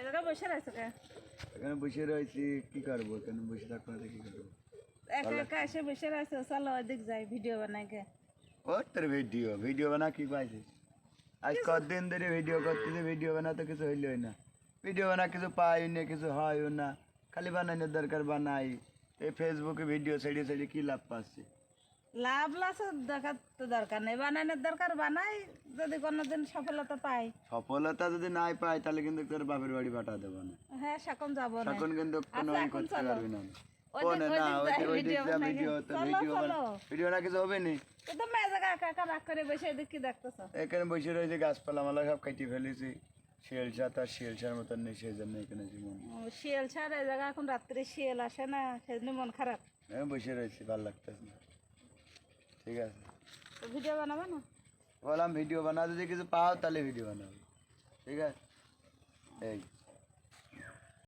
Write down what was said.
এই জায়গায় বসে রয়েছে কে? এখানে বসে রয়েছি, কি করবো? এখানে বসে থাকবো না তো কি করবো? একা একা এসে বসে রয়েছে, চলো ওইদিক যাই ভিডিও বানাই গে। ও তোর ভিডিও বানা কি পাইছিস? আজ কতদিন ধরে ভিডিও করতেছি, ভিডিও বানা তো কিছু হইলই না। ভিডিও বানা কিছু পাই না, কিছু হয়ও না। খালি বানানোর দরকার বানাই। এই ফেসবুকে ভিডিও ছেড়ে ছেড়ে কি লাভ পাচ্ছি? লাভ লস দেখার তো দরকার নেই, বানানোর দরকার বানাই, যদি কোনোদিন সফলতা পাই। সফলতা যদি নাই পাই তাহলে কিন্তু তোর বাপের বাড়ি পাঠা দেবো না। হ্যাঁ সেখন যাবো না। তখন কিন্তু কোনো আচ্ছা, ই এখন করতে চলো। পারবি না। ওইদিক না যাই, ওই দিক যা বানাই গে। ভিডিও তো চলো, চলো। ভিডিও না কিছু হবে নি। কিন্তু মেয়ে জায়গা একা একা রাগ করে বসে এদিক কি দেখতেছো? এখানে বসে রয়েছে, গাছপালা মালা সব কেটে ফেলেছি। শিয়ালচা তার শিয়ালচার মতন নেই, সেই জন্য এখানে জীবন। শিয়াল ছাড় এই জায়গা এখন রাত্রে শিয়াল আসে না, সেজন্য মন খারাপ। আমি বসে রয়েছি, ভালো লাগতেছে না। ঠিক আছে, তো ভিডিও বানাবো না? বললাম ভিডিও বানা, যদি কিছু পাও তাহলে ভিডিও বানাবো। ঠিক আছে, এই